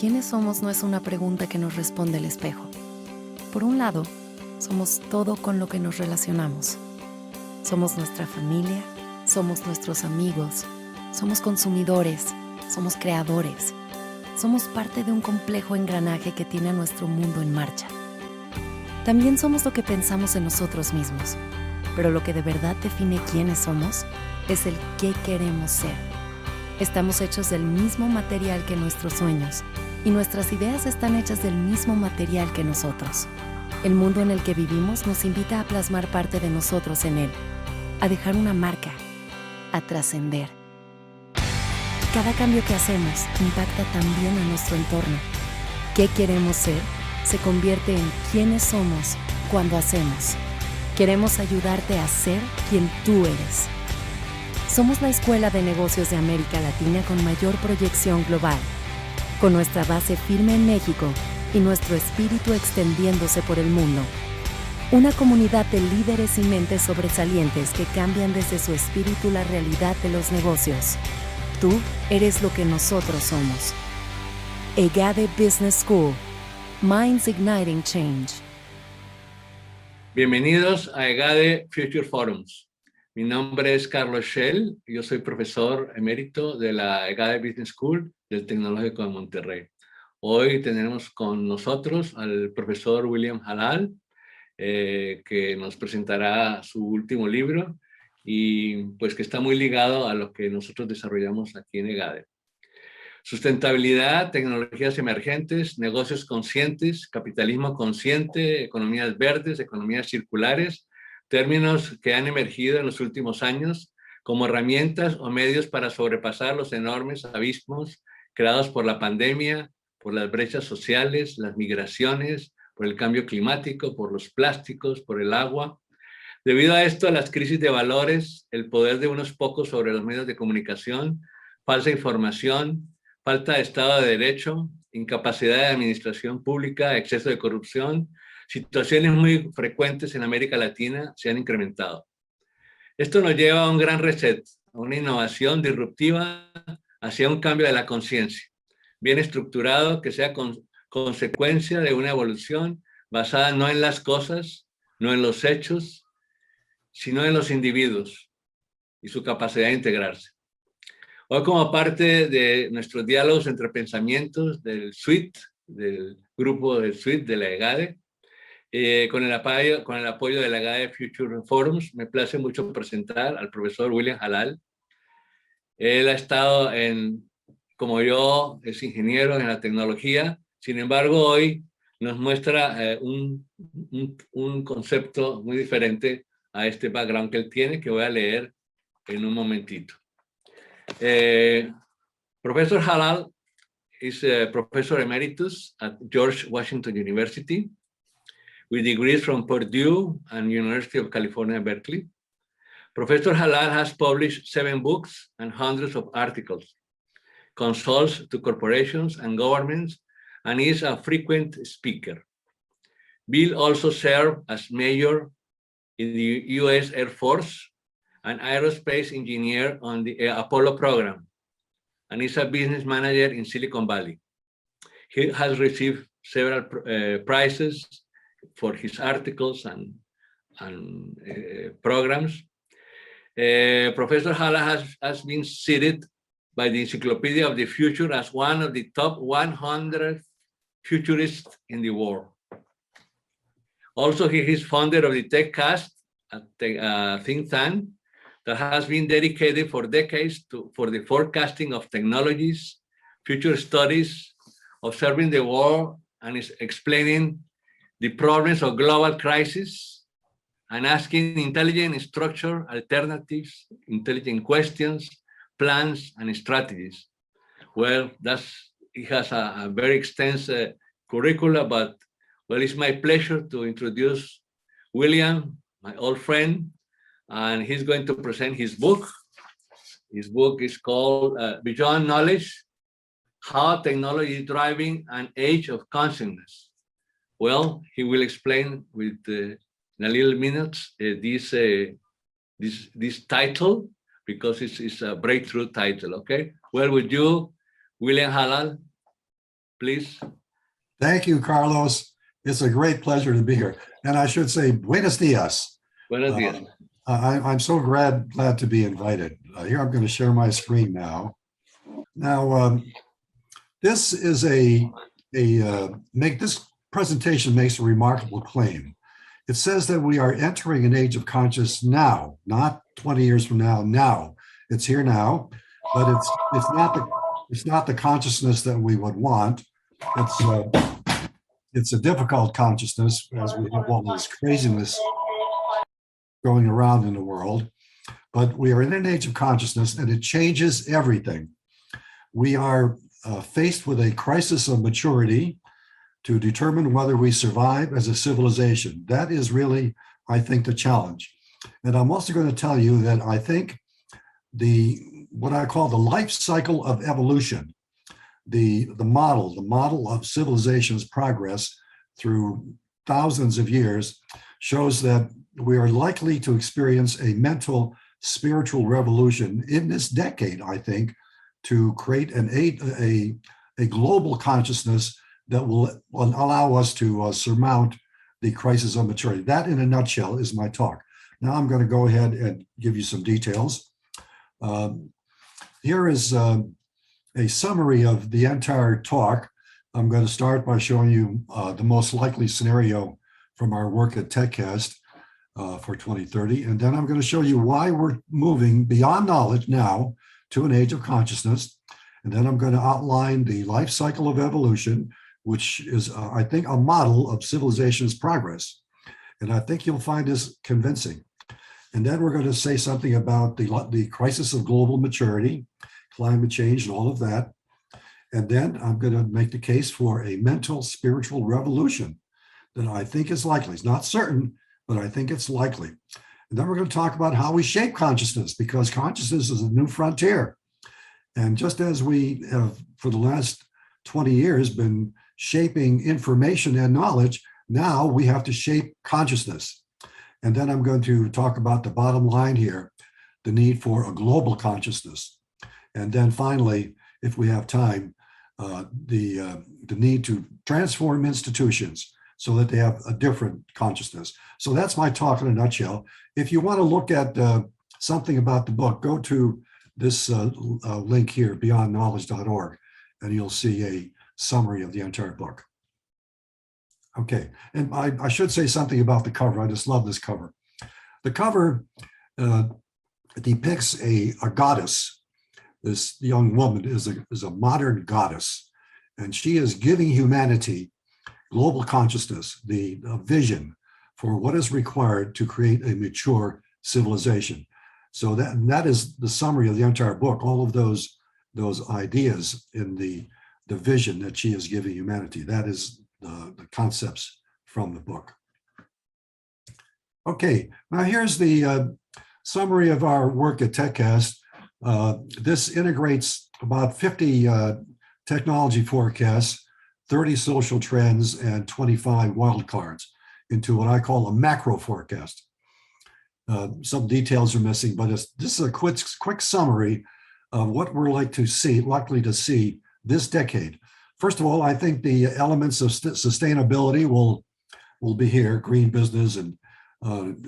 ¿quiénes somos? No es una pregunta que nos responde el espejo. Por un lado, somos todo con lo que nos relacionamos. Somos nuestra familia, somos nuestros amigos, somos consumidores, somos creadores. Somos parte de un complejo engranaje que tiene a nuestro mundo en marcha. También somos lo que pensamos en nosotros mismos, pero lo que de verdad define quiénes somos es el qué queremos ser. Estamos hechos del mismo material que nuestros sueños, y nuestras ideas están hechas del mismo material que nosotros. El mundo en el que vivimos nos invita a plasmar parte de nosotros en él, a dejar una marca, a trascender. Cada cambio que hacemos impacta también a nuestro entorno. ¿Qué queremos ser? Se convierte en quiénes somos cuando hacemos. Queremos ayudarte a ser quien tú eres. Somos la Escuela de Negocios de América Latina con mayor proyección global, con nuestra base firme en México y nuestro espíritu extendiéndose por el mundo. Una comunidad de líderes y mentes sobresalientes que cambian desde su espíritu la realidad de los negocios. Tú eres lo que nosotros somos. EGADE Business School. Minds Igniting Change. Bienvenidos a EGADE Future Forums. Mi nombre es Carlos Schell. Yo soy profesor emérito de la EGADE Business School del Tecnológico de Monterrey. Hoy tenemos con nosotros al profesor William Halal, que nos presentará su último libro y pues que está muy ligado a lo que nosotros desarrollamos aquí en EGADE. Sustentabilidad, tecnologías emergentes, negocios conscientes, capitalismo consciente, economías verdes, economías circulares, términos que han emergido en los últimos años como herramientas o medios para sobrepasar los enormes abismos creados por la pandemia, por las brechas sociales, las migraciones, por el cambio climático, por los plásticos, por el agua. Debido a esto, las crisis de valores, el poder de unos pocos sobre los medios de comunicación, falsa información, falta de Estado de Derecho, incapacidad de administración pública, exceso de corrupción, situaciones muy frecuentes en América Latina se han incrementado. Esto nos lleva a un gran reset, a una innovación disruptiva hacia un cambio de la conciencia, bien estructurado, que sea consecuencia de una evolución basada no en las cosas, no en los hechos, sino en los individuos y su capacidad de integrarse. Hoy, como parte de nuestros diálogos entre pensamientos del suite, del grupo del suite de la EGADE, con el apoyo de la EGADE Future Forums, me place mucho presentar al profesor William Halal. Él ha estado como yo, es ingeniero en la tecnología, sin embargo, hoy nos muestra un concepto muy diferente a este background que él tiene, que voy a leer en un momentito. Professor Halal is a professor emeritus at George Washington University with degrees from Purdue and University of California, Berkeley. Professor Halal has published 7 books and hundreds of articles, consults to corporations and governments, and is a frequent speaker. Bill also served as major in the U.S. Air Force, an aerospace engineer on the Apollo program, and is a business manager in Silicon Valley. He has received several prizes for his articles and programs. Professor Halal has been cited by the Encyclopedia of the Future as one of the top 100 futurists in the world. Also, he is founder of the TechCast, a think tank that has been dedicated for decades for the forecasting of technologies, future studies, observing the world, and is explaining the problems of global crisis and asking intelligent structure alternatives, intelligent questions, plans, and strategies. Well, it has a very extensive curricula, but well, it's my pleasure to introduce William, my old friend, and he's going to present his book. His book is called Beyond Knowledge, How Technology is Driving an Age of Consciousness. Well, he will explain in a little minute this title, because it's a breakthrough title, okay? Well, with you, William Halal, please. Thank you, Carlos. It's a great pleasure to be here. And I should say, buenos dias. Buenos dias. I'm so glad to be invited. Here, I'm going to share my screen now. Now, this is this presentation makes a remarkable claim. It says that we are entering an age of consciousness now, not 20 years from now. Now, it's here now, but it's not the consciousness that we would want. It's a difficult consciousness, as we have all this craziness going around in the world. But we are in an age of consciousness, and it changes everything. We are faced with a crisis of maturity to determine whether we survive as a civilization. That is really, I think, the challenge. And I'm also going to tell you that I think what I call the life cycle of evolution, the model of civilization's progress through thousands of years, shows that we are likely to experience a mental spiritual revolution in this decade, I think, to create a global consciousness that will allow us to surmount the crisis of maturity. That, in a nutshell, is my talk. Now I'm going to go ahead and give you some details. Here is a summary of the entire talk. I'm going to start by showing you the most likely scenario from our work at TechCast for 2030. And then I'm going to show you why we're moving beyond knowledge now to an age of consciousness. And then I'm going to outline the life cycle of evolution, which is, I think, a model of civilization's progress. And I think you'll find this convincing. And then we're going to say something about the crisis of global maturity, climate change, and all of that. And then I'm going to make the case for a mental spiritual revolution that I think is likely. It's not certain, but I think it's likely. And then we're going to talk about how we shape consciousness, because consciousness is a new frontier. And just as we have, for the last 20 years, been shaping information and knowledge, now we have to shape consciousness. And then I'm going to talk about the bottom line here, the need for a global consciousness. And then finally, if we have time, the need to transform institutions so that they have a different consciousness. So that's my talk in a nutshell. If you want to look at something about the book, go to this link here, beyondknowledge.org, and you'll see a summary of the entire book. Okay, and I should say something about the cover. I just love this cover. The cover depicts a goddess. This young woman is a modern goddess, and she is giving humanity global consciousness, the vision for what is required to create a mature civilization. So that is the summary of the entire book, all of those ideas in the vision that she is giving humanity. That is the concepts from the book. Okay, now here's the summary of our work at TechCast. This integrates about 50 technology forecasts, 30 social trends, and 25 wildcards into what I call a macro forecast. Some details are missing, but this is a quick summary of what we're likely to see this decade. First of all, I think the elements of sustainability will be here, green business and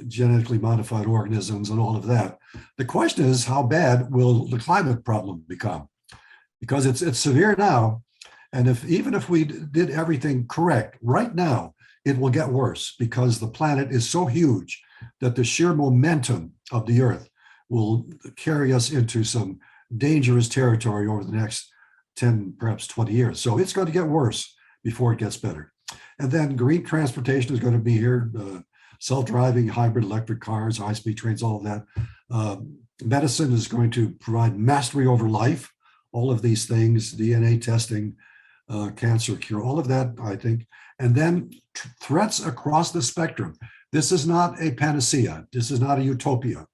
genetically modified organisms and all of that. The question is, how bad will the climate problem become? Because it's severe now, and even if we did everything correct right now, it will get worse because the planet is so huge that the sheer momentum of the Earth will carry us into some dangerous territory over the next 10, perhaps 20 years. So it's going to get worse before it gets better. And then green transportation is going to be here, self-driving, hybrid electric cars, high-speed trains, all of that. Medicine is going to provide mastery over life, all of these things, DNA testing, cancer cure, all of that, I think. And then threats across the spectrum. This is not a panacea. This is not a utopia.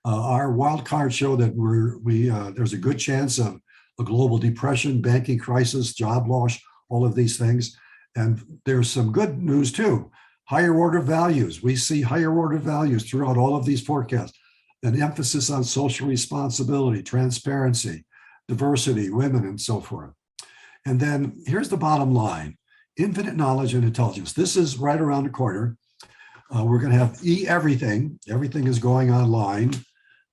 Our wild cards show that there's a good chance of a global depression, banking crisis, job loss, all of these things. And there's some good news too. Higher order values. We see higher order values throughout all of these forecasts. An emphasis on social responsibility, transparency, diversity, women, and so forth. And then here's the bottom line: infinite knowledge and intelligence. This is right around the corner. We're going to have everything. Everything is going online.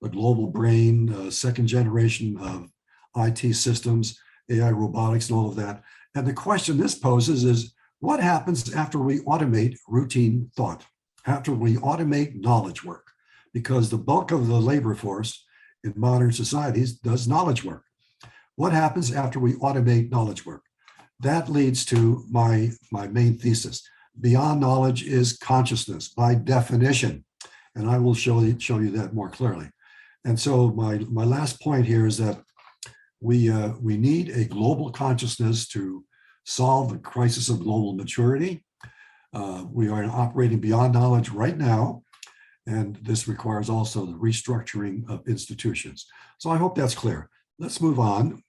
The global brain, second generation of IT systems, AI, robotics, and all of that. And the question this poses is, what happens after we automate routine thought, after we automate knowledge work? Because the bulk of the labor force in modern societies does knowledge work. What happens after we automate knowledge work? That leads to my main thesis. Beyond knowledge is consciousness by definition. And I will show you that more clearly. And so my last point here is that we need a global consciousness to solve the crisis of global maturity. We are operating beyond knowledge right now, and this requires also the restructuring of institutions. So I hope that's clear. Let's move on.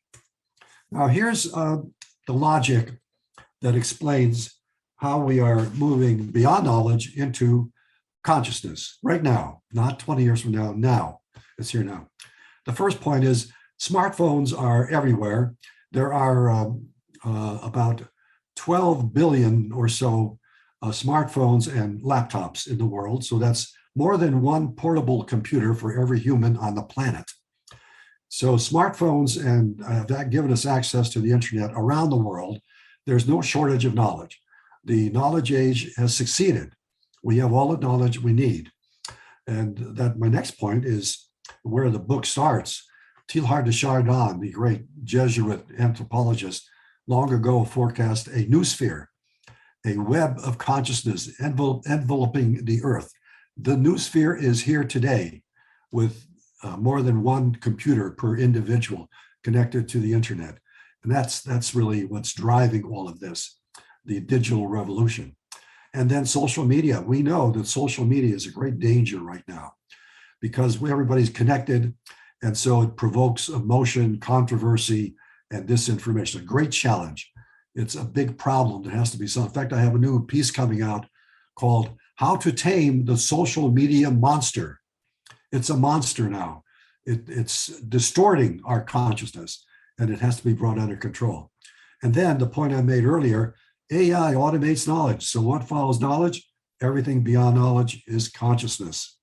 Now here's the logic that explains how we are moving beyond knowledge into consciousness right now, not 20 years from now, now. It's here now. The first point is smartphones are everywhere. There are about 12 billion or so smartphones and laptops in the world. So that's more than one portable computer for every human on the planet. So smartphones and that given us access to the internet around the world. There's no shortage of knowledge. The knowledge age has succeeded. We have all the knowledge we need. And that my next point is where the book starts. Teilhard de Chardin, the great Jesuit anthropologist, long ago forecast a new sphere, a web of consciousness enveloping the earth. The new sphere is here today with more than one computer per individual connected to the internet. And that's really what's driving all of this, the digital revolution. And then social media. We know that social media is a great danger right now because everybody's connected. And so it provokes emotion, controversy, and disinformation. A great challenge. It's a big problem that has to be solved. In fact, I have a new piece coming out called How to Tame the Social Media Monster. It's a monster now. It's distorting our consciousness, and it has to be brought under control. And then the point I made earlier, AI automates knowledge. So what follows knowledge? Everything beyond knowledge is consciousness.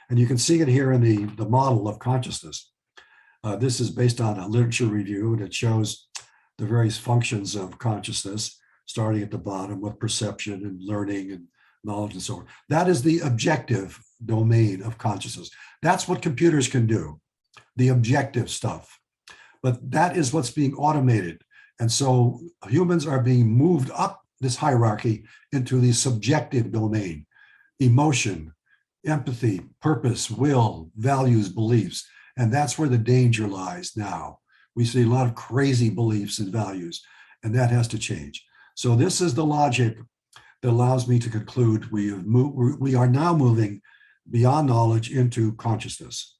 And you can see it here in the model of consciousness. This is based on a literature review, and it shows the various functions of consciousness, starting at the bottom with perception and learning and knowledge and so on. That is the objective domain of consciousness. That's what computers can do, the objective stuff. But that is what's being automated. And so humans are being moved up this hierarchy into the subjective domain, emotion, empathy, purpose, will, values, beliefs. And that's where the danger lies now. We see a lot of crazy beliefs and values, and that has to change. So this is the logic that allows me to conclude we are now moving beyond knowledge into consciousness.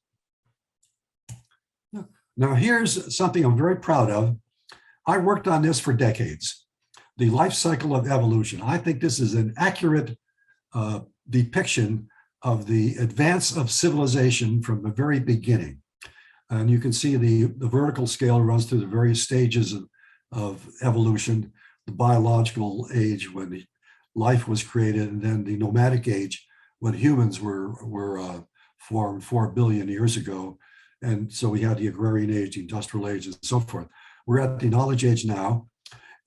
Now here's something I'm very proud of. I worked on this for decades, the life cycle of evolution. I think this is an accurate depiction of the advance of civilization from the very beginning. And you can see the vertical scale runs through the various stages of evolution, the biological age when the life was created, and then the nomadic age when humans were formed 4 billion years ago. And so we had the agrarian age, the industrial age, and so forth. We're at the knowledge age now,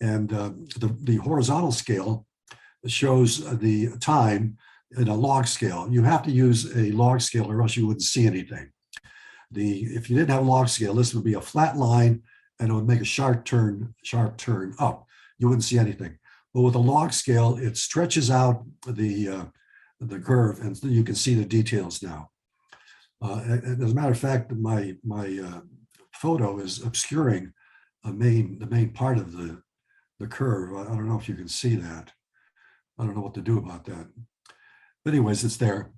and the horizontal scale shows the time in a log scale. You have to use a log scale or else you wouldn't see anything. If you didn't have a log scale, this would be a flat line and it would make a sharp turn up. You wouldn't see anything. But with a log scale, it stretches out the curve and you can see the details now. As a matter of fact, my photo is obscuring the main part of the curve. I don't know if you can see that. I don't know what to do about that. But anyways, it's there.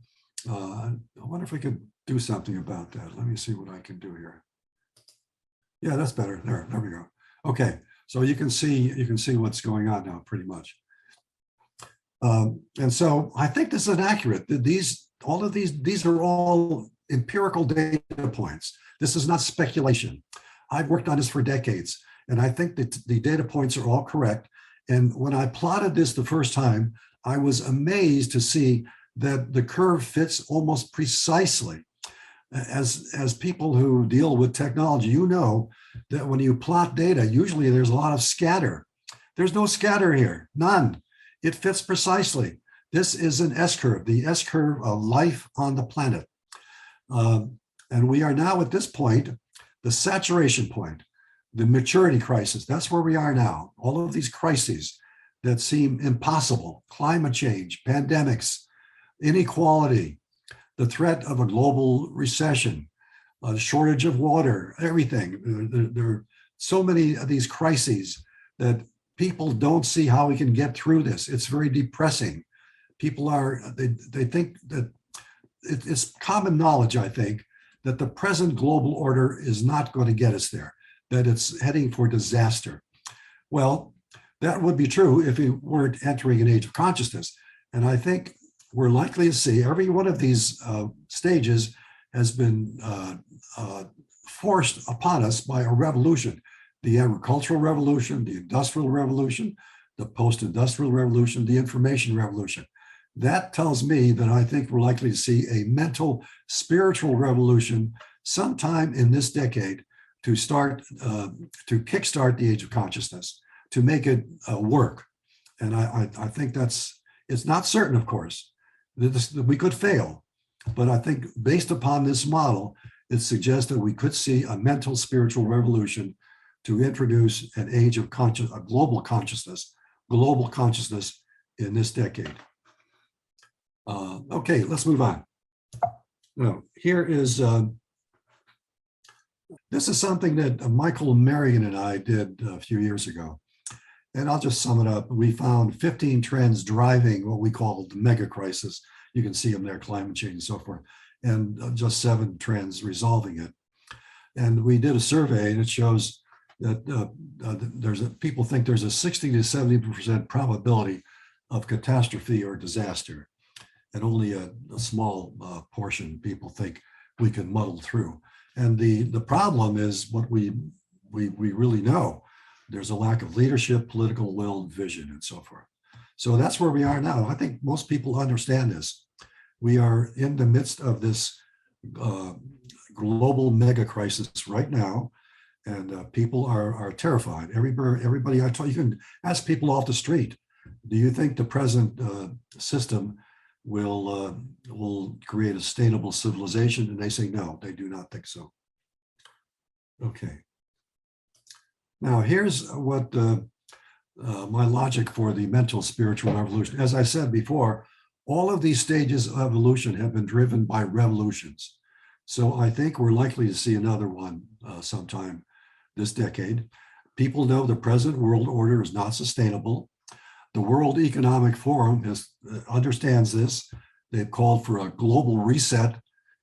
I wonder if we could do something about that. Let me see what I can do here. Yeah, that's better. There we go. Okay, so you can see what's going on now, pretty much. And so I think this is inaccurate. These are all empirical data points. This is not speculation. I've worked on this for decades. And I think that the data points are all correct. And when I plotted this the first time, I was amazed to see that the curve fits almost precisely. As people who deal with technology, you know that when you plot data, usually there's a lot of scatter. There's no scatter here, none. It fits precisely. This is an S-curve, the S-curve of life on the planet. And we are now at this point, the saturation point, the maturity crisis. That's where we are now. All of these crises that seem impossible, climate change, pandemics, inequality, the threat of a global recession, a shortage of water, everything. There are so many of these crises that people don't see how we can get through this. It's very depressing. People they think that it's common knowledge, I think, that the present global order is not going to get us there, that it's heading for disaster. Well, that would be true if we weren't entering an age of consciousness. And I think we're likely to see every one of these stages has been forced upon us by a revolution. The agricultural revolution, the industrial revolution, the post-industrial revolution, the information revolution. That tells me that I think we're likely to see a mental, spiritual revolution sometime in this decade to start, to kickstart the age of consciousness, to make it work. And I think it's not certain, of course. We could fail, but I think based upon this model, it suggests that we could see a mental, spiritual revolution to introduce an age of a global consciousness in this decade. Okay, let's move on. Now, here is, this is something that Michael Marion and I did a few years ago. And I'll just sum it up. We found 15 trends driving what we call the mega crisis. You can see them there, climate change and so forth, and just 7 trends resolving it. And we did a survey, and it shows that people think there's a 60 to 70% probability of catastrophe or disaster, and only a small portion people think we can muddle through. And the problem is what we really know. There's a lack of leadership, political will, vision, and so forth. So that's where we are now. I think most people understand this. We are in the midst of this global mega crisis right now, and people are terrified. Everybody I talk, you can ask people off the street, do you think the present system will create a sustainable civilization? And they say no, they do not think so. Okay. Now, here's what my logic for the mental spiritual revolution. As I said before, all of these stages of evolution have been driven by revolutions. So I think we're likely to see another one sometime this decade. People know the present world order is not sustainable. The World Economic Forum understands this. They've called for a global reset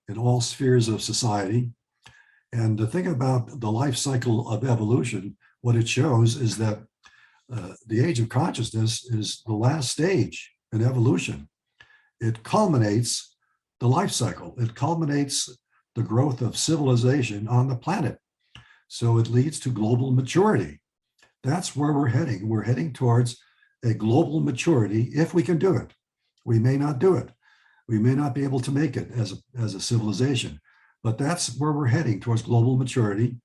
in all spheres of society. And the thing about the life cycle of evolution, what it shows is that the age of consciousness is the last stage in evolution. It culminates the life cycle. It culminates the growth of civilization on the planet. So it leads to global maturity. That's where we're heading. We're heading towards a global maturity if we can do it. We may not do it. We may not be able to make it as a civilization, but that's where we're heading, towards global maturity.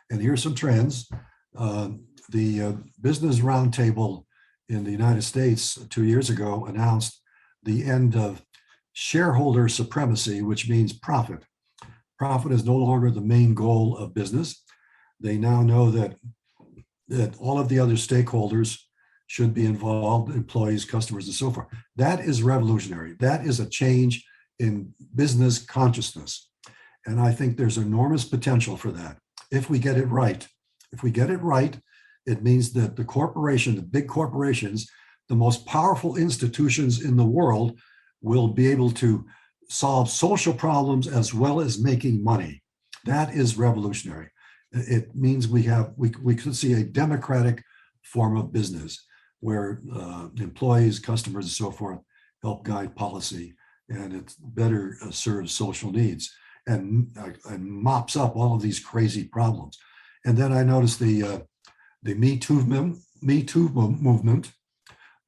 And here's some trends. The Business Roundtable in the United States 2 years ago announced the end of shareholder supremacy, which means profit. Profit is no longer the main goal of business. They now know that all of the other stakeholders should be involved, employees, customers, and so forth. That is revolutionary. That is a change in business consciousness. And I think there's enormous potential for that if we get it right. If we get it right, it means that the big corporations, the most powerful institutions in the world will be able to solve social problems as well as making money. That is revolutionary. It means we could see a democratic form of business where employees, customers, and so forth help guide policy, and it better serves social needs and mops up all of these crazy problems. And then I noticed the The Me Too movement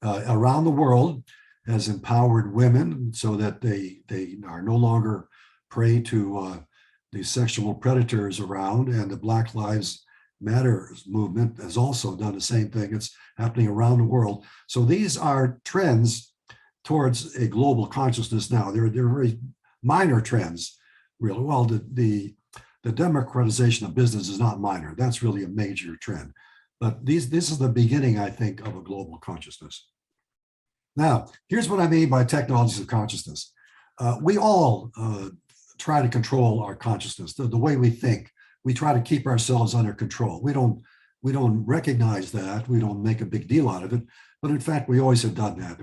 around the world has empowered women so that they are no longer prey to the sexual predators around, and the Black Lives Matter movement has also done the same thing. It's happening around the world. So these are trends towards a global consciousness now. They're very minor trends, really. Well, the democratization of business is not minor. That's really a major trend. But this is the beginning, I think, of a global consciousness. Now, here's what I mean by technologies of consciousness. We all try to control our consciousness, the way we think. We try to keep ourselves under control. We don't recognize that. We don't make a big deal out of it. But in fact, we always have done that.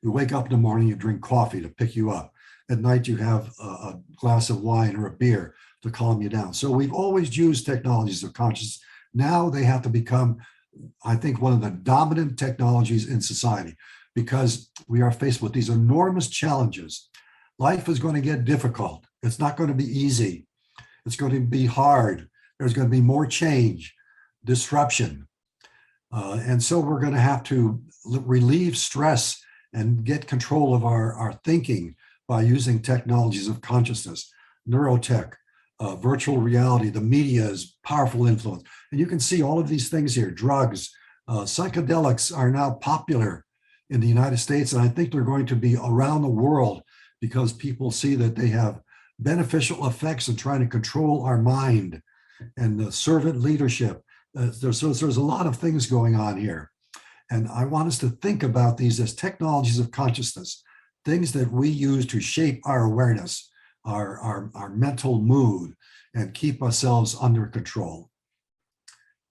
You wake up in the morning, you drink coffee to pick you up. At night, you have a glass of wine or a beer to calm you down. So we've always used technologies of consciousness. Now they have to become, I think, one of the dominant technologies in society, because we are faced with these enormous challenges. Life is going to get difficult. It's not going to be easy. It's going to be hard. There's going to be more change, disruption. And so we're going to have to relieve stress and get control of our thinking by using technologies of consciousness, neurotech, virtual reality. The media is powerful influence. And you can see all of these things here. Drugs, psychedelics are now popular in the United States, and I think they're going to be around the world because people see that they have beneficial effects in trying to control our mind, and the servant leadership. There's a lot of things going on here. And I want us to think about these as technologies of consciousness, things that we use to shape our awareness, our mental mood, and keep ourselves under control.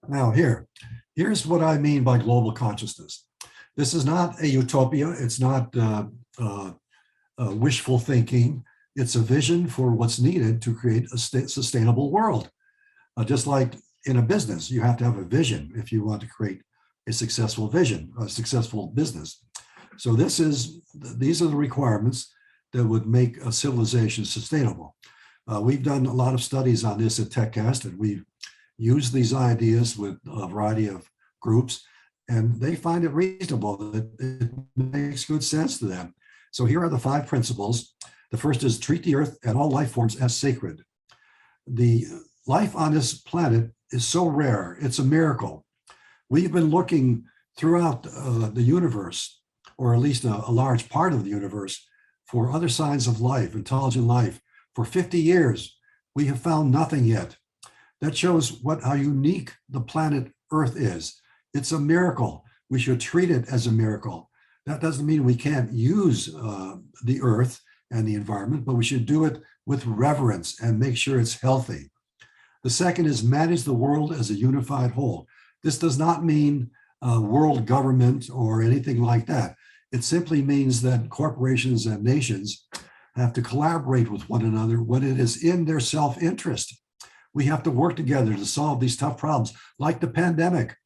Now here's what I mean by global consciousness. This is not a utopia. It's not wishful thinking. It's a vision for what's needed to create a sustainable world. Just like in a business, you have to have a vision if you want to create a successful vision, a successful business. So these are the requirements that would make a civilization sustainable. We've done a lot of studies on this at TechCast, and we've used these ideas with a variety of groups, and they find it reasonable, that it makes good sense to them. So here are the 5 principles. The first is treat the earth and all life forms as sacred. The life on this planet is so rare, it's a miracle. We've been looking throughout the universe, or at least a large part of the universe, for other signs of life, intelligent life. For 50 years, we have found nothing yet. That shows how unique the planet Earth is. It's a miracle. We should treat it as a miracle. That doesn't mean we can't use the Earth and the environment, but we should do it with reverence and make sure it's healthy. The second is manage the world as a unified whole. This does not mean world government or anything like that. It simply means that corporations and nations have to collaborate with one another when it is in their self-interest. We have to work together to solve these tough problems, like the pandemic.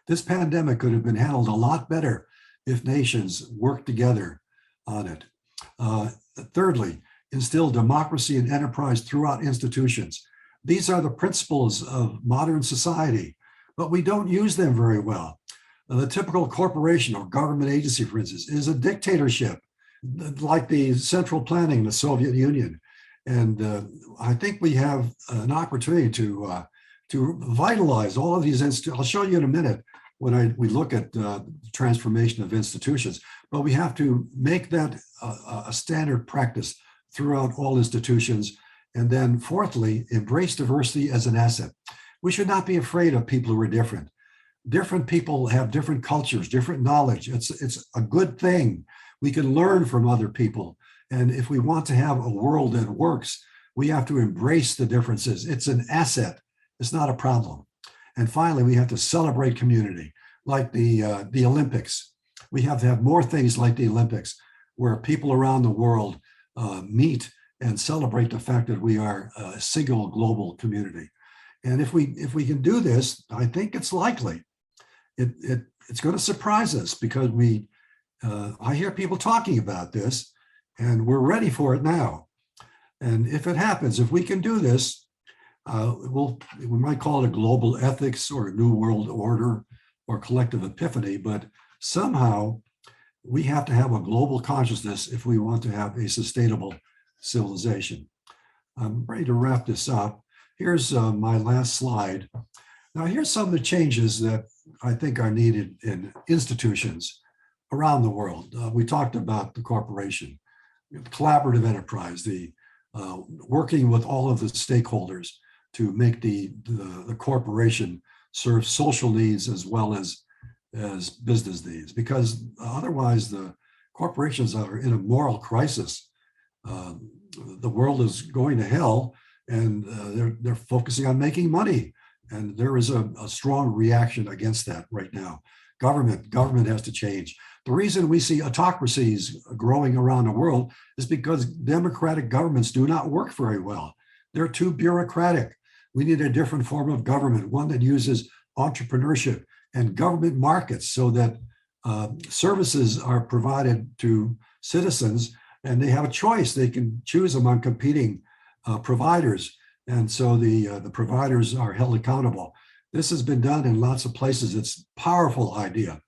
This pandemic could have been handled a lot better if nations worked together on it. Thirdly, instill democracy and enterprise throughout institutions. These are the principles of modern society, but we don't use them very well. The typical corporation or government agency, for instance, is a dictatorship, like the central planning in the Soviet Union. And I think we have an opportunity to vitalize all of these institutions. I'll show you in a minute when we look at the transformation of institutions, but we have to make that a standard practice throughout all institutions. And then fourthly, embrace diversity as an asset. We should not be afraid of people who are different. Different people have different cultures, different knowledge. It's a good thing. We can learn from other people. And if we want to have a world that works, we have to embrace the differences. It's an asset. It's not a problem. And finally, we have to celebrate community, like the Olympics. We have to have more things like the Olympics, where people around the world meet and celebrate the fact that we are a single global community. And if we can do this, I think it's likely. It's going to surprise us, because I hear people talking about this, and we're ready for it now. And if it happens, if we can do this, we might call it a global ethics or a new world order or collective epiphany, but somehow we have to have a global consciousness if we want to have a sustainable civilization. I'm ready to wrap this up. Here's my last slide. Now, here's some of the changes that I think are needed in institutions around the world. We talked about the corporation, collaborative enterprise, the working with all of the stakeholders to make the corporation serve social needs as well as business needs, because otherwise the corporations are in a moral crisis. The world is going to hell, and they're focusing on making money. And there is a strong reaction against that right now. Government has to change. The reason we see autocracies growing around the world is because democratic governments do not work very well. They're too bureaucratic. We need a different form of government, one that uses entrepreneurship and government markets so that services are provided to citizens and they have a choice. They can choose among competing providers. And so the providers are held accountable. This has been done in lots of places. It's a powerful idea.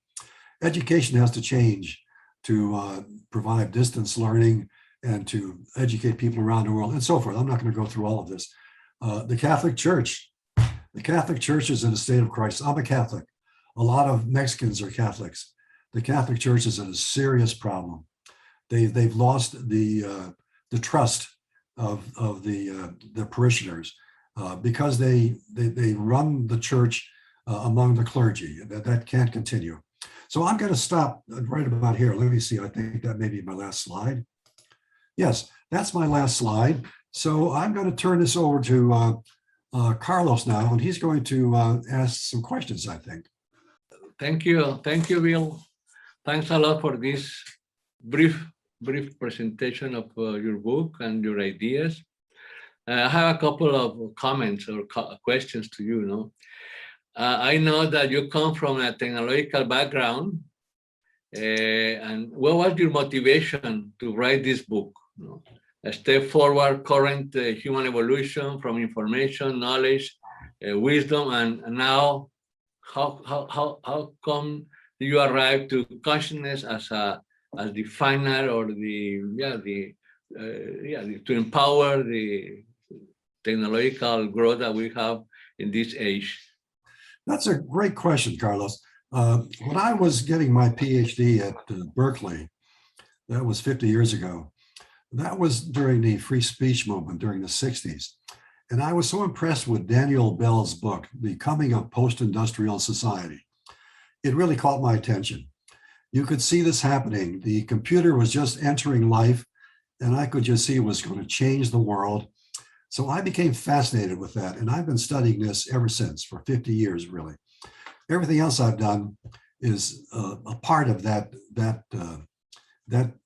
Education has to change to provide distance learning and to educate people around the world and so forth. I'm not going to go through all of this. The Catholic Church is in a state of crisis. I'm a Catholic. A lot of Mexicans are Catholics. The Catholic Church is in a serious problem. They've lost the trust of the parishioners because they run the church among the clergy. That can't continue. So I'm going to stop right about here. Let me see. I think that may be my last slide. Yes, that's my last slide. So I'm going to turn this over to Carlos now, and he's going to ask some questions, I think. Thank you, Bill. Thanks a lot for this brief presentation of your book and your ideas. I have a couple of comments or questions to you. I know that you come from a technological background, and what was your motivation to write this book? A step forward, current human evolution from information, knowledge, wisdom, and now how come you arrive to consciousness as the final or to empower the technological growth that we have in this age? That's a great question, Carlos. When I was getting my PhD at Berkeley, that was 50 years ago, that was during the free speech movement during the 60s. And I was so impressed with Daniel Bell's book, The Coming of Post-Industrial Society. It really caught my attention. You could see this happening. The computer was just entering life, and I could just see it was going to change the world. So I became fascinated with that, and I've been studying this ever since, for 50 years, really. Everything else I've done is a part of that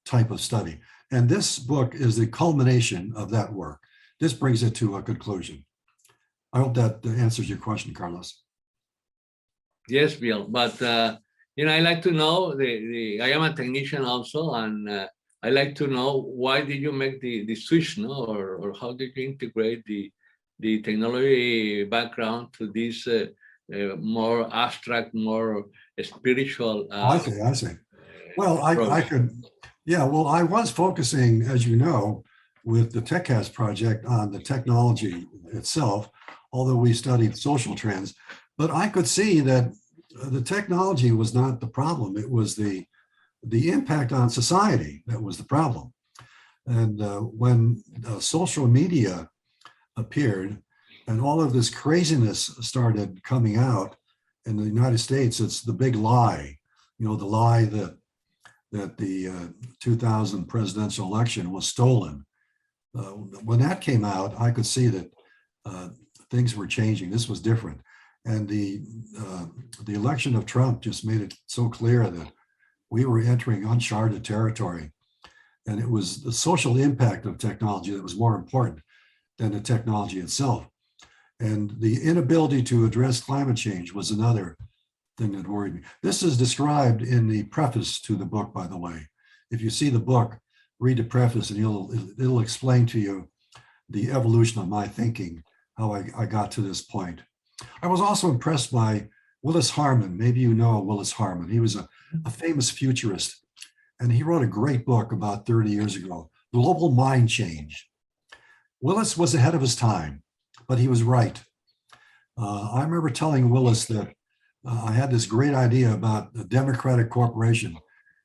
type of study. And this book is the culmination of that work. This brings it to a conclusion. I hope that answers your question, Carlos. Yes, Bill, but I like to know, I am a technician also, and I like to know why did you make the switch, or how did you integrate the technology background to this more abstract, more spiritual? I see. Well, I could, I was focusing, as you know, with the TechCast project on the technology itself, although we studied social trends. But I could see that the technology was not the problem. It was the impact on society that was the problem. And when social media appeared and all of this craziness started coming out in the United States, it's the big lie, the lie that the 2000 presidential election was stolen. When that came out, I could see that things were changing. This was different. And the election of Trump just made it so clear that we were entering uncharted territory. And it was the social impact of technology that was more important than the technology itself. And the inability to address climate change was another thing that worried me. This is described in the preface to the book, by the way. If you see the book, read the preface and it'll explain to you the evolution of my thinking, how I got to this point. I was also impressed by Willis Harman. Maybe you know Willis Harman. He was a famous futurist, and he wrote a great book about 30 years ago, Global Mind Change. Willis was ahead of his time, but he was right. I remember telling Willis that I had this great idea about a democratic corporation.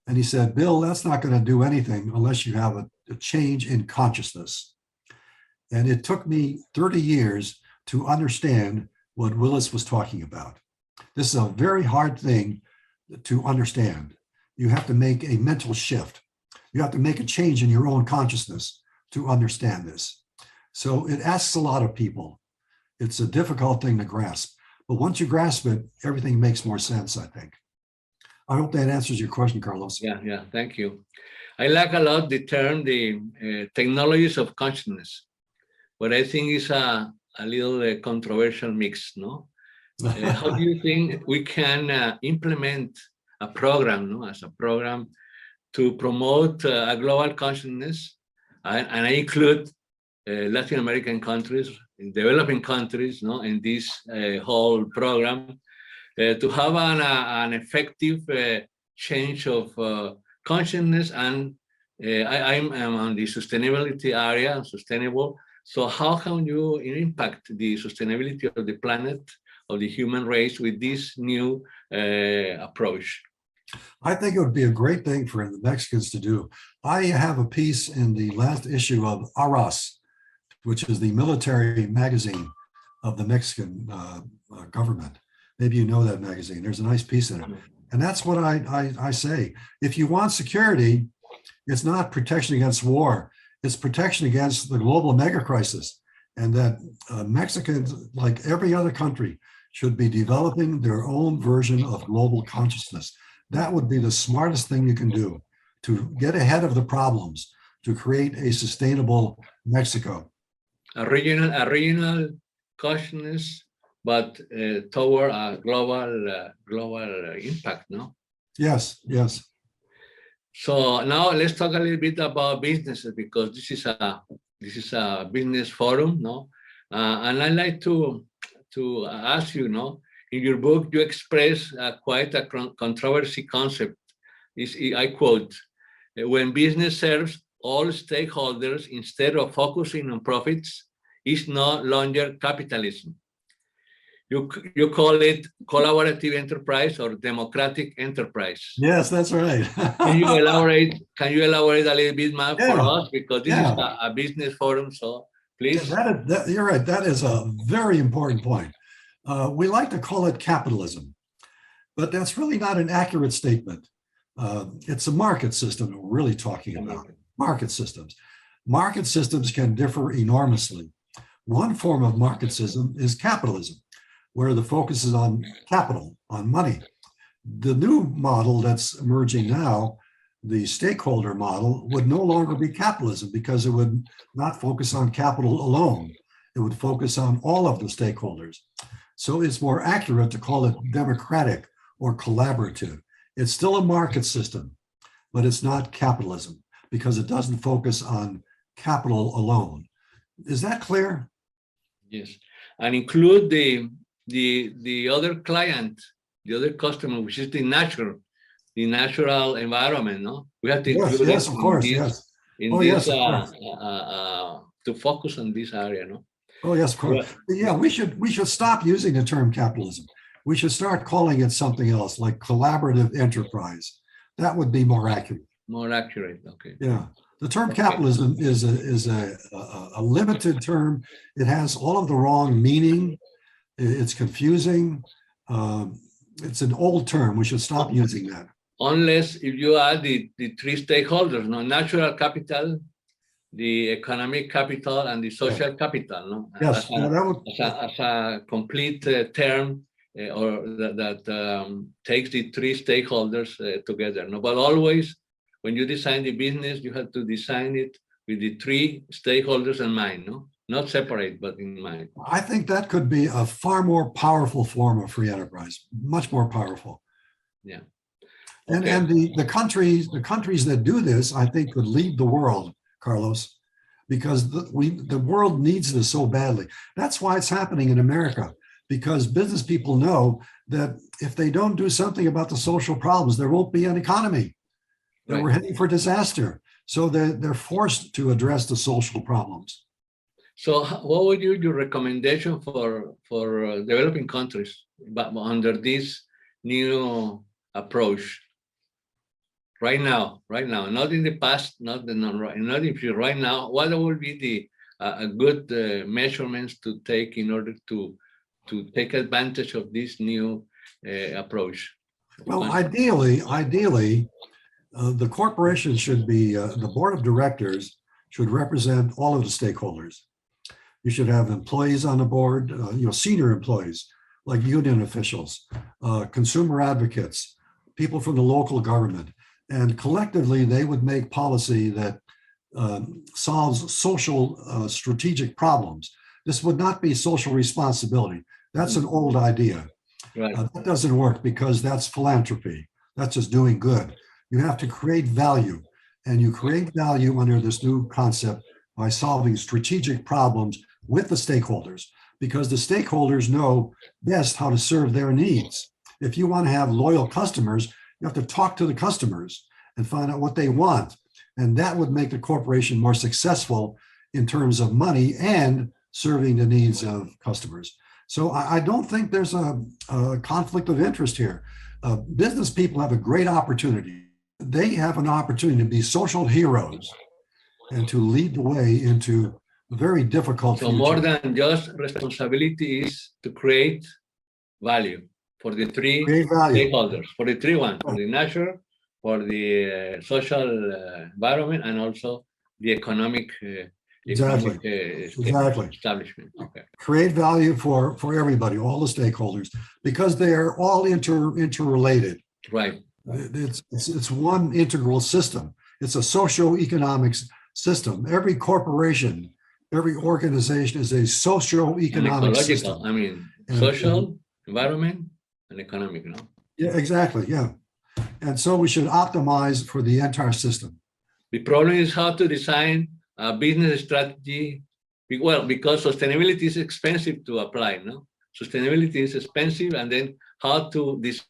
And he said, Bill, that's not going to do anything unless you have a change in consciousness. And it took me 30 years to understand what Willis was talking about. This is a very hard thing to understand. You have to make a mental shift. You have to make a change in your own consciousness to understand this. So it asks a lot of people. It's a difficult thing to grasp. But once you grasp it, everything makes more sense, I think. I hope that answers your question, Carlos. Yeah, thank you. I like a lot the term, the technologies of consciousness, but I think it's a little controversial mix, no? How do you think we can implement a program, no, as a program to promote a global consciousness? And I include Latin American countries, developing countries, no, in this whole program, to have an effective change of consciousness. And I'm on the sustainability area, sustainable. So how can you impact the sustainability of the planet, of the human race with this new approach? I think it would be a great thing for the Mexicans to do. I have a piece in the last issue of Arras, which is the military magazine of the Mexican government. Maybe you know that magazine. There's a nice piece in it. And that's what I say. If you want security, it's not protection against war. It's protection against the global mega crisis. And that Mexicans, like every other country, should be developing their own version of global consciousness. That would be the smartest thing you can do to get ahead of the problems, to create a sustainable Mexico. A regional consciousness, but toward a global impact, no? Yes, yes. So now let's talk a little bit about businesses, because this is a business forum, no? And I'd like to ask you, no? In your book, you express quite a controversy concept. I quote, when business serves all stakeholders instead of focusing on profits, is no longer capitalism. You call it collaborative enterprise or democratic enterprise. Yes, that's right. Can you elaborate a little bit more for us? Because this is a business forum, so please. Yeah, you're right. That is a very important point. We like to call it capitalism, but that's really not an accurate statement. It's a market system that we're really talking about. Market systems. Market systems can differ enormously. One form of market system is capitalism, where the focus is on capital, on money. The new model that's emerging now, the stakeholder model, would no longer be capitalism because it would not focus on capital alone. It would focus on all of the stakeholders. So it's more accurate to call it democratic or collaborative. It's still a market system, but it's not capitalism because it doesn't focus on capital alone. Is that clear? Yes, and include the other client, the other customer, which is the natural environment. No, we have to include yes, of course, yes. To focus on this area. No. Oh yes, of course. Yeah, we should stop using the term capitalism. We should start calling it something else, like collaborative enterprise. That would be more accurate. More accurate, okay. Yeah, the term capitalism is a limited term. It has all of the wrong meaning. It's confusing. It's an old term. We should stop using that. Unless if you add the three stakeholders, no, natural capital, the economic capital, and the social capital, no? Yes, as a complete term, or that takes the three stakeholders together. No, but always when you design the business, you have to design it with the three stakeholders in mind, no? Not separate, but in mind. I think that could be a far more powerful form of free enterprise, much more powerful. Yeah. Okay. And the countries that do this, I think, could lead the world, Carlos, because the world needs this so badly. That's why it's happening in America, because business people know that if they don't do something about the social problems, there won't be an economy. That we're heading for disaster. So they're forced to address the social problems. So what would your recommendation for developing countries but under this new approach? Right now, not in the past, not in the future, right now, what would be the good measurements to take in order to take advantage of this new approach? Well, ideally, the corporation should be, the board of directors should represent all of the stakeholders. You should have employees on the board, senior employees like union officials, consumer advocates, people from the local government, and collectively they would make policy that solves social strategic problems. This would not be social responsibility. That's an old idea. Right. That doesn't work because that's philanthropy. That's just doing good. You have to create value, and you create value under this new concept by solving strategic problems with the stakeholders, because the stakeholders know best how to serve their needs. If you want to have loyal customers, you have to talk to the customers and find out what they want. And that would make the corporation more successful in terms of money and serving the needs of customers. So I don't think there's a conflict of interest here. Business people have a great opportunity. They have an opportunity to be social heroes and to lead the way into a very difficult So future. more than just responsibility is to create value for the three stakeholders, for the three ones, for the nature, for the social environment, and also the economic Exactly. establishment. Okay. Create value for everybody, all the stakeholders, because they are all interrelated. Right. It's one integral system. It's a socio-economic system. Every corporation, every organization is a socio-economic system. I mean, social, environment, and economic, no? Yeah, exactly, yeah. And so we should optimize for the entire system. The problem is how to design a business strategy. Well, because sustainability is expensive to apply, no? Sustainability is expensive, and then how to design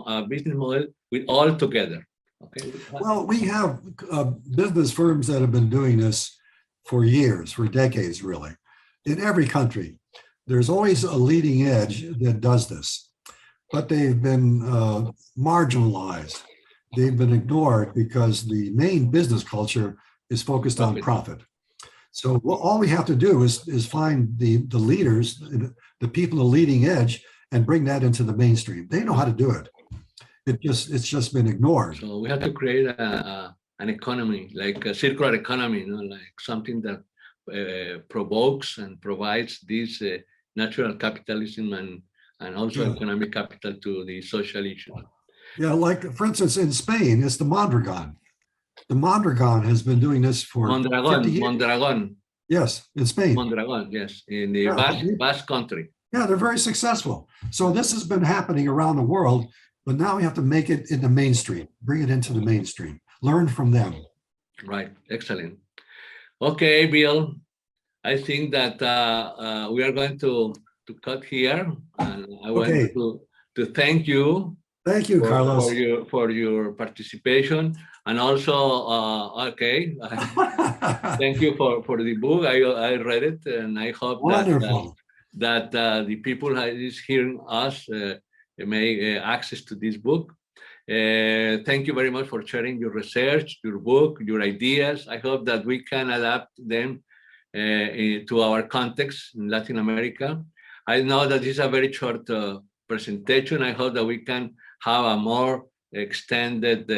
a business model with all together. Okay. Well, we have business firms that have been doing this for years, for decades, really. In every country, there's always a leading edge that does this, but they've been marginalized. They've been ignored because the main business culture is focused on profit. So all we have to do is find the leaders, the people on the leading edge, and bring that into the mainstream. They know how to do it. It's just been ignored. So we have to create an economy, like a circular economy, like something that provokes and provides this natural capitalism and also economic capital to the social issue. Yeah, like for instance, in Spain, it's the Mondragon. The Mondragon has been doing this for 50 years. Mondragon. Yes, in Spain. Mondragon, yes, in the Basque country. Yeah, they're very successful. So this has been happening around the world, but now we have to make it in the mainstream, bring it into the mainstream, learn from them. Right, excellent. Okay, Bill, I think that we are going to cut here, and I want to thank you. Thank you, Carlos. For your participation, and also, thank you for the book. I read it, and I hope that the people who is hearing us may access to this book. Thank you very much for sharing your research, your book, your ideas. I hope that we can adapt them to our context in Latin America. I know that this is a very short presentation. I hope that we can have a more extended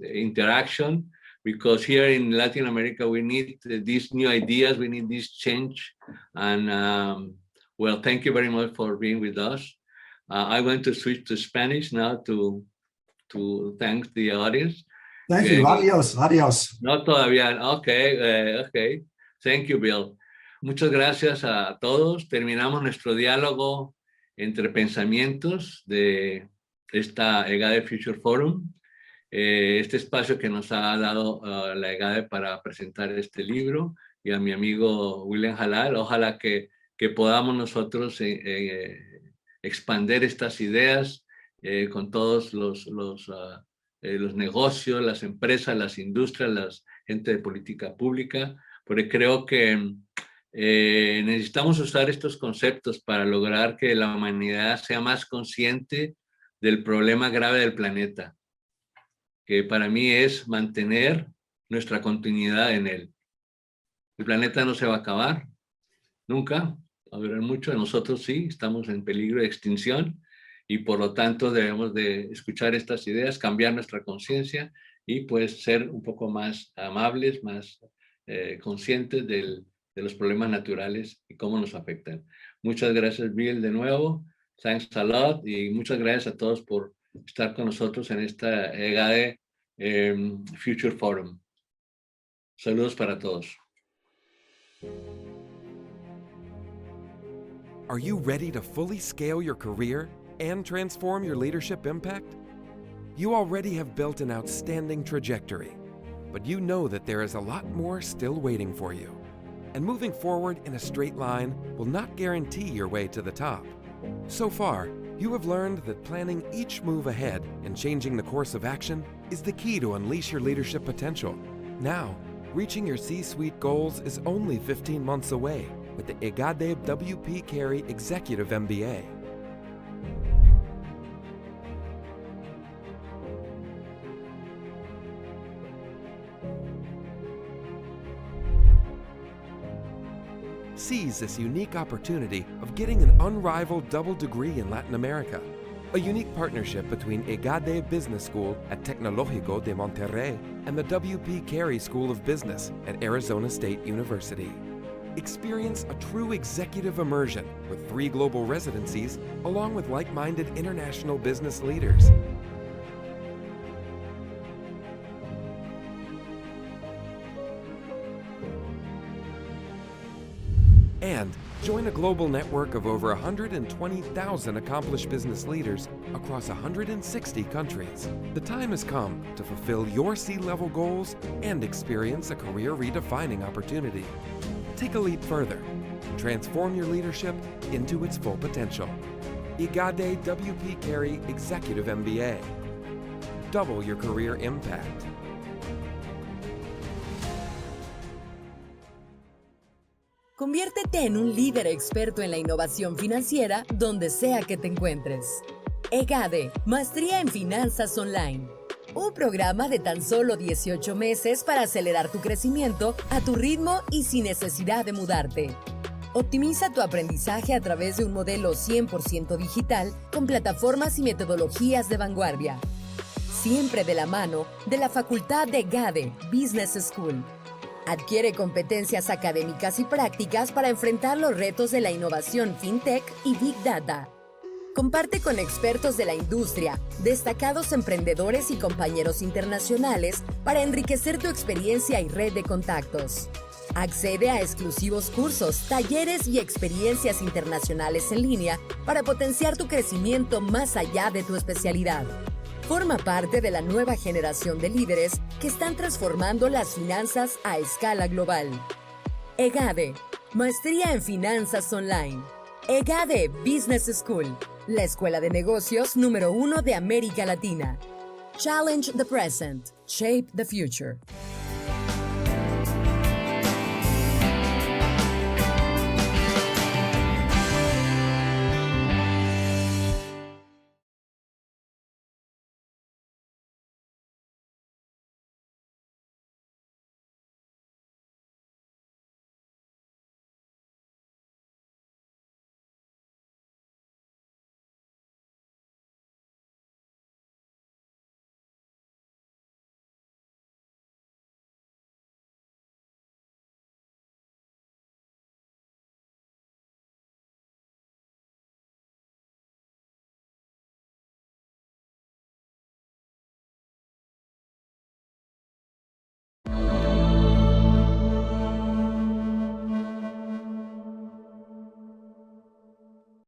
interaction, because here in Latin America, we need these new ideas, we need this change. And well, thank you very much for being with us. I want to switch to Spanish now to thank the audience. Thank you. Adiós. No todavía. Okay. Thank you, Bill. Muchas gracias a todos. Terminamos nuestro diálogo entre pensamientos de esta EGADE Future Forum. Este espacio que nos ha dado la EGADE para presentar este libro, y a mi amigo William Halal. Ojalá que podamos nosotros expandir estas ideas con todos los negocios, las empresas, las industrias, la gente de política pública, porque creo que necesitamos usar estos conceptos para lograr que la humanidad sea más consciente del problema grave del planeta, que para mí es mantener nuestra continuidad en él. El planeta no se va a acabar, nunca, va a haber mucho, nosotros sí, estamos en peligro de extinción y por lo tanto debemos de escuchar estas ideas, cambiar nuestra conciencia y pues ser un poco más amables, más conscientes de los problemas naturales y cómo nos afectan. Muchas gracias, Bill, de nuevo. Thanks a lot y muchas gracias a todos por estar con nosotros en esta EGADE Future Forum. Saludos para todos. Are you ready to fully scale your career and transform your leadership impact? You already have built an outstanding trajectory, but you know that there is a lot more still waiting for you. And moving forward in a straight line will not guarantee your way to the top. So far, you have learned that planning each move ahead and changing the course of action is the key to unleash your leadership potential. Now, reaching your C-suite goals is only 15 months away with the EGADE WP Carey Executive MBA. Seize this unique opportunity of getting an unrivaled double degree in Latin America. A unique partnership between EGADE Business School at Tecnológico de Monterrey and the WP Carey School of Business at Arizona State University. Experience a true executive immersion with 3 global residencies along with like-minded international business leaders. And join a global network of over 120,000 accomplished business leaders across 160 countries. The time has come to fulfill your C-level goals and experience a career-redefining opportunity. Take a leap further. Transform your leadership into its full potential. EGADE WP Carey Executive MBA. Double your career impact. Conviértete en un líder experto en la innovación financiera donde sea que te encuentres. EGADE, Maestría en Finanzas Online. Un programa de tan solo 18 meses para acelerar tu crecimiento a tu ritmo y sin necesidad de mudarte. Optimiza tu aprendizaje a través de un modelo 100% digital con plataformas y metodologías de vanguardia. Siempre de la mano de la Facultad de EGADE Business School. Adquiere competencias académicas y prácticas para enfrentar los retos de la innovación FinTech y Big Data. Comparte con expertos de la industria, destacados emprendedores y compañeros internacionales para enriquecer tu experiencia y red de contactos. Accede a exclusivos cursos, talleres y experiencias internacionales en línea para potenciar tu crecimiento más allá de tu especialidad. Forma parte de la nueva generación de líderes que están transformando las finanzas a escala global. EGADE, Maestría en Finanzas Online. EGADE Business School, la escuela de negocios número 1 de América Latina. Challenge the present, shape the future.